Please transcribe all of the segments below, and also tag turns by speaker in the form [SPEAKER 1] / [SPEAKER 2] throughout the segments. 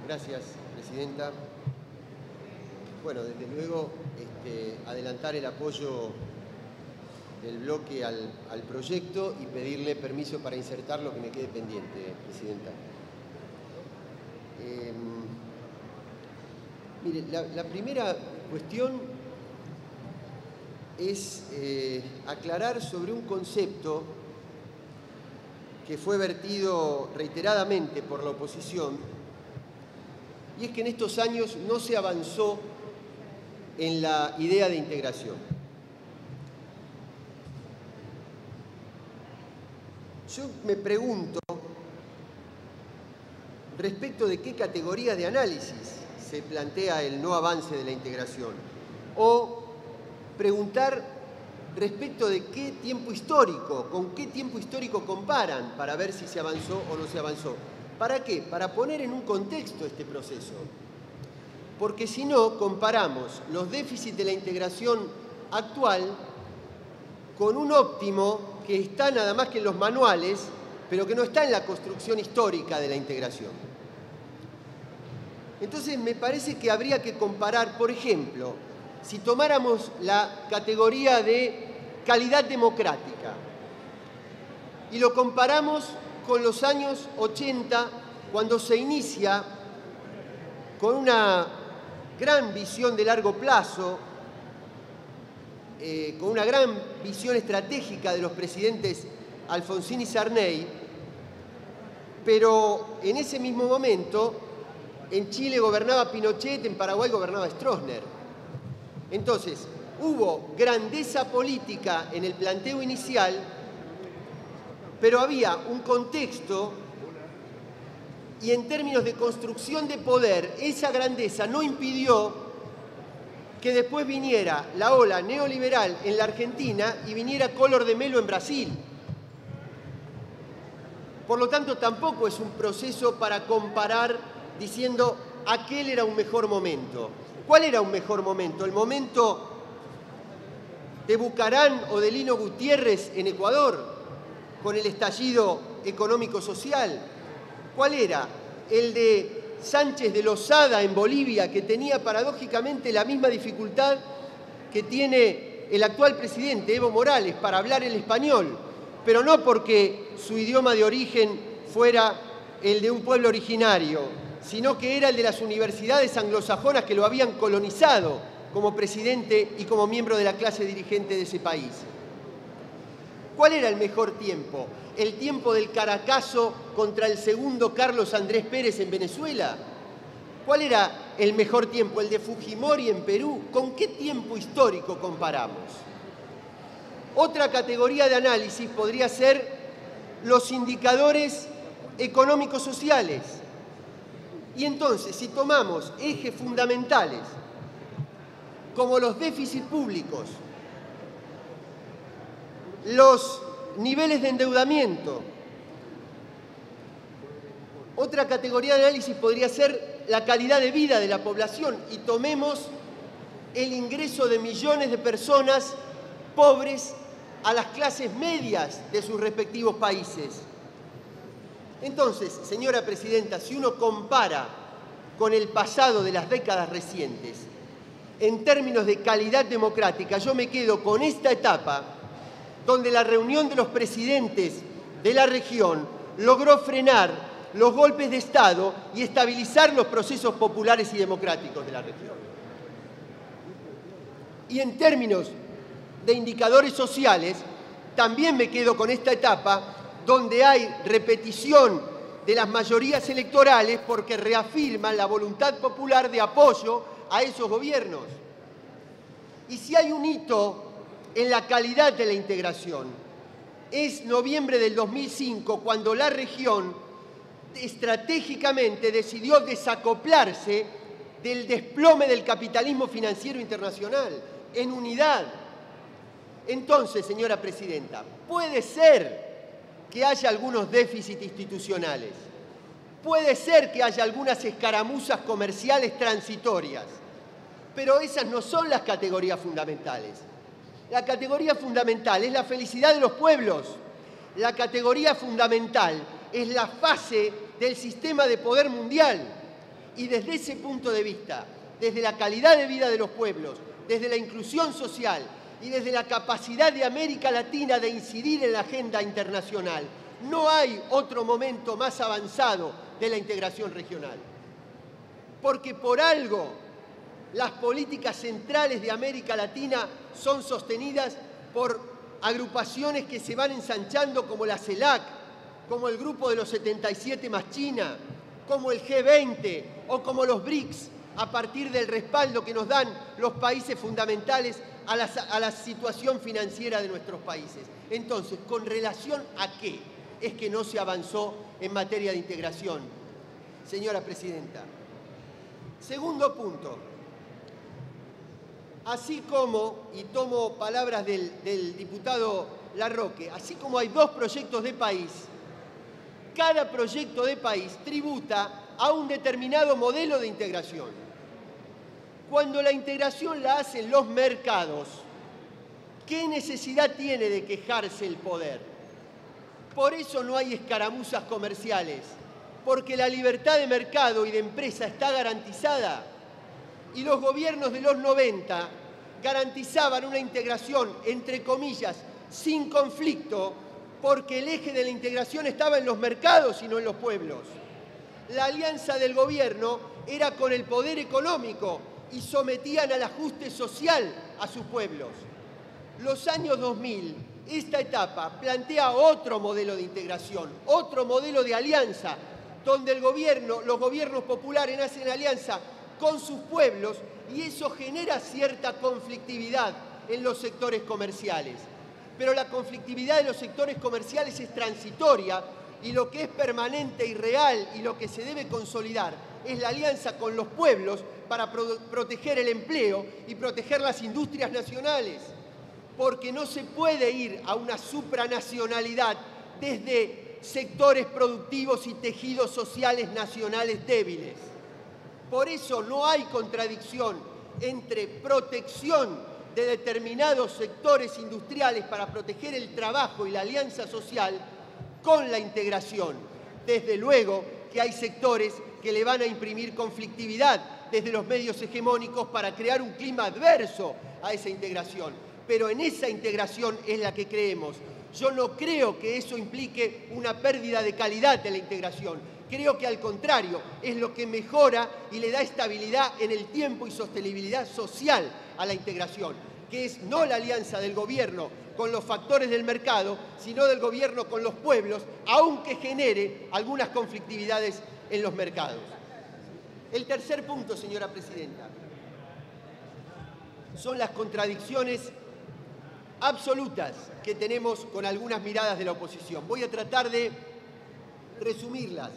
[SPEAKER 1] Gracias, Presidenta. Bueno, desde luego, adelantar el apoyo del bloque al proyecto y pedirle permiso para insertar lo que me quede pendiente, Presidenta. Mire, la primera cuestión es aclarar sobre un concepto que fue vertido reiteradamente por la oposición, y es que en estos años no se avanzó en la idea de integración. Yo me pregunto respecto de qué categoría de análisis se plantea el no avance de la integración, o preguntar respecto de qué tiempo histórico, con qué tiempo histórico comparan para ver si se avanzó o no se avanzó. ¿Para qué? Para poner en un contexto este proceso. Porque si no, comparamos los déficits de la integración actual con un óptimo que está nada más que en los manuales, pero que no está en la construcción histórica de la integración. Entonces, me parece que habría que comparar, por ejemplo, si tomáramos la categoría de calidad democrática y lo comparamos con los años 80, cuando se inicia con una gran visión de largo plazo, con una gran visión estratégica de los presidentes Alfonsín y Sarney, pero en ese mismo momento en Chile gobernaba Pinochet, en Paraguay gobernaba Stroessner. Entonces, hubo grandeza política en el planteo inicial, pero había un contexto y en términos de construcción de poder, esa grandeza no impidió que después viniera la ola neoliberal en la Argentina y viniera Collor de Mello en Brasil. Por lo tanto, tampoco es un proceso para comparar diciendo aquel era un mejor momento. ¿Cuál era un mejor momento? ¿El momento de Bucarán o de Lino Gutiérrez en Ecuador, con el estallido económico-social? ¿Cuál era? ¿El de Sánchez de Lozada en Bolivia, que tenía paradójicamente la misma dificultad que tiene el actual presidente, Evo Morales, para hablar el español, pero no porque su idioma de origen fuera el de un pueblo originario, sino que era el de las universidades anglosajonas que lo habían colonizado como presidente y como miembro de la clase dirigente de ese país? ¿Cuál era el mejor tiempo? ¿El tiempo del Caracazo contra el segundo Carlos Andrés Pérez en Venezuela? ¿Cuál era el mejor tiempo? ¿El de Fujimori en Perú? ¿Con qué tiempo histórico comparamos? Otra categoría de análisis podría ser los indicadores económicos sociales. Y entonces, si tomamos ejes fundamentales como los déficits públicos, los niveles de endeudamiento, otra categoría de análisis podría ser la calidad de vida de la población, y tomemos el ingreso de millones de personas pobres a las clases medias de sus respectivos países. Entonces, señora Presidenta, si uno compara con el pasado de las décadas recientes, en términos de calidad democrática, yo me quedo con esta etapa donde la reunión de los presidentes de la región logró frenar los golpes de Estado y estabilizar los procesos populares y democráticos de la región. Y en términos de indicadores sociales, también me quedo con esta etapa donde hay repetición de las mayorías electorales porque reafirman la voluntad popular de apoyo a esos gobiernos. Y si hay un hito en la calidad de la integración, es noviembre del 2005, cuando la región estratégicamente decidió desacoplarse del desplome del capitalismo financiero internacional en unidad. Entonces, señora Presidenta, puede ser que haya algunos déficits institucionales, puede ser que haya algunas escaramuzas comerciales transitorias, pero esas no son las categorías fundamentales. La categoría fundamental es la felicidad de los pueblos. La categoría fundamental es la fase del sistema de poder mundial. Y desde ese punto de vista, desde la calidad de vida de los pueblos, desde la inclusión social y desde la capacidad de América Latina de incidir en la agenda internacional, no hay otro momento más avanzado de la integración regional. Porque por algo las políticas centrales de América Latina son sostenidas por agrupaciones que se van ensanchando como la CELAC, como el Grupo de los 77 más China, como el G20 o como los BRICS, a partir del respaldo que nos dan los países fundamentales a la situación financiera de nuestros países. Entonces, ¿con relación a qué es que no se avanzó en materia de integración, señora presidenta? Segundo punto. Así como, y tomo palabras del diputado Larroque, así como hay dos proyectos de país, cada proyecto de país tributa a un determinado modelo de integración. Cuando la integración la hacen los mercados, ¿qué necesidad tiene de quejarse el poder? Por eso no hay escaramuzas comerciales, porque la libertad de mercado y de empresa está garantizada. Y los gobiernos de los 90 garantizaban una integración, entre comillas, sin conflicto, porque el eje de la integración estaba en los mercados y no en los pueblos. La alianza del gobierno era con el poder económico y sometían al ajuste social a sus pueblos. Los años 2000, esta etapa plantea otro modelo de integración, otro modelo de alianza, donde los gobiernos populares hacen alianza con sus pueblos y eso genera cierta conflictividad en los sectores comerciales. Pero la conflictividad de los sectores comerciales es transitoria y lo que es permanente y real y lo que se debe consolidar es la alianza con los pueblos para proteger el empleo y proteger las industrias nacionales. Porque no se puede ir a una supranacionalidad desde sectores productivos y tejidos sociales nacionales débiles. Por eso no hay contradicción entre protección de determinados sectores industriales para proteger el trabajo y la alianza social con la integración. Desde luego que hay sectores que le van a imprimir conflictividad desde los medios hegemónicos para crear un clima adverso a esa integración. Pero en esa integración es la que creemos. Yo no creo que eso implique una pérdida de calidad de la integración. Creo que al contrario, es lo que mejora y le da estabilidad en el tiempo y sostenibilidad social a la integración, que es no la alianza del gobierno con los factores del mercado, sino del gobierno con los pueblos, aunque genere algunas conflictividades en los mercados. El tercer punto, señora presidenta, son las contradicciones absolutas que tenemos con algunas miradas de la oposición. Voy a tratar de resumirlas,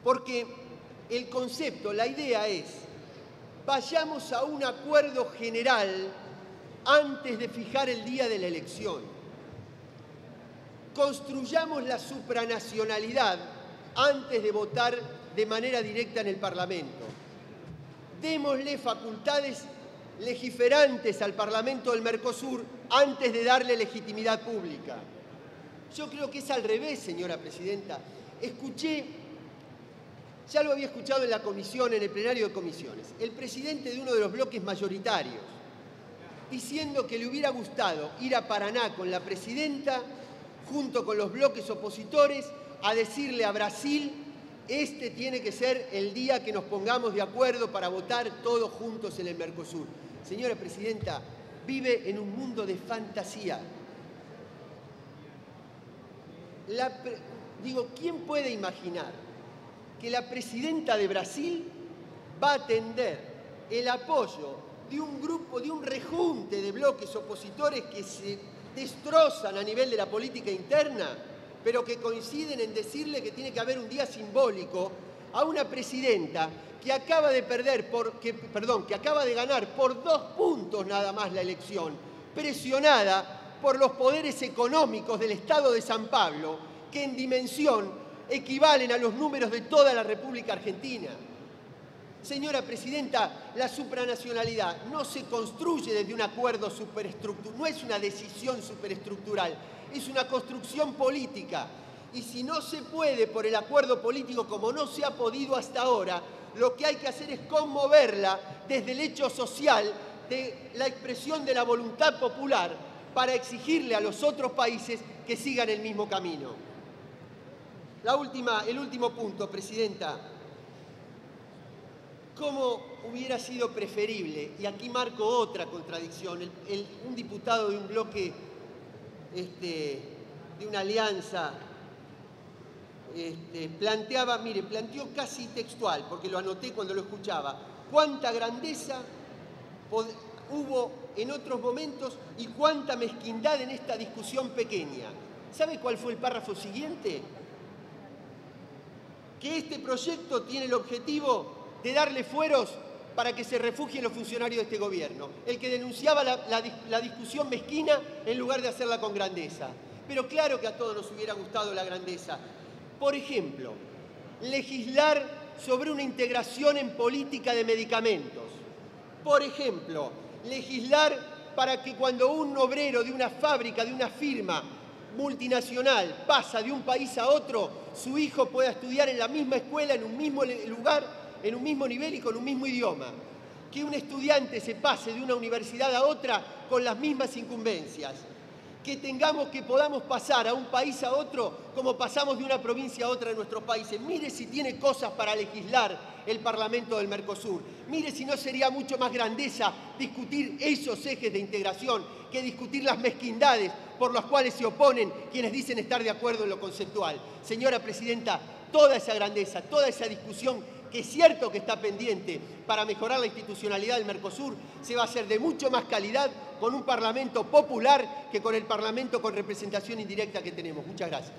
[SPEAKER 1] porque el concepto, la idea es, vayamos a un acuerdo general antes de fijar el día de la elección. Construyamos la supranacionalidad antes de votar de manera directa en el Parlamento. Démosle facultades legiferantes al Parlamento del Mercosur antes de darle legitimidad pública. Yo creo que es al revés, señora presidenta. Ya lo había escuchado en la comisión, en el plenario de comisiones, el presidente de uno de los bloques mayoritarios, diciendo que le hubiera gustado ir a Paraná con la presidenta, junto con los bloques opositores, a decirle a Brasil, este tiene que ser el día que nos pongamos de acuerdo para votar todos juntos en el Mercosur. Señora presidenta, vive en un mundo de fantasía. ¿Quién puede imaginar que la presidenta de Brasil va a atender el apoyo de un grupo, de un rejunte de bloques opositores que se destrozan a nivel de la política interna, pero que coinciden en decirle que tiene que haber un día simbólico a una presidenta que acaba de ganar por 2 puntos nada más la elección, presionada por los poderes económicos del Estado de San Pablo, que en dimensión equivalen a los números de toda la República Argentina. Señora presidenta, la supranacionalidad no se construye desde un acuerdo superestructural, no es una decisión superestructural, es una construcción política Y si no se puede por el acuerdo político, como no se ha podido hasta ahora, lo que hay que hacer es conmoverla desde el hecho social de la expresión de la voluntad popular para exigirle a los otros países que sigan el mismo camino. El último punto, Presidenta. ¿Cómo hubiera sido preferible? Y aquí marco otra contradicción. Un diputado de un bloque, de una alianza, planteó casi textual, porque lo anoté cuando lo escuchaba, cuánta grandeza hubo en otros momentos y cuánta mezquindad en esta discusión pequeña. ¿Sabe cuál fue el párrafo siguiente? Que este proyecto tiene el objetivo de darle fueros para que se refugien los funcionarios de este gobierno. El que denunciaba la discusión mezquina en lugar de hacerla con grandeza. Pero claro que a todos nos hubiera gustado la grandeza. Por ejemplo, legislar sobre una integración en política de medicamentos. Por ejemplo, legislar para que cuando un obrero de una fábrica, de una firma multinacional pasa de un país a otro, su hijo pueda estudiar en la misma escuela, en un mismo lugar, en un mismo nivel y con un mismo idioma. Que un estudiante se pase de una universidad a otra con las mismas incumbencias. Que podamos pasar a un país a otro como pasamos de una provincia a otra de nuestros países. Mire si tiene cosas para legislar el Parlamento del Mercosur. Mire si no sería mucho más grandeza discutir esos ejes de integración que discutir las mezquindades por las cuales se oponen quienes dicen estar de acuerdo en lo conceptual. Señora Presidenta, toda esa grandeza, toda esa discusión que es cierto que está pendiente para mejorar la institucionalidad del Mercosur, se va a hacer de mucho más calidad con un Parlamento popular que con el Parlamento con representación indirecta que tenemos. Muchas gracias.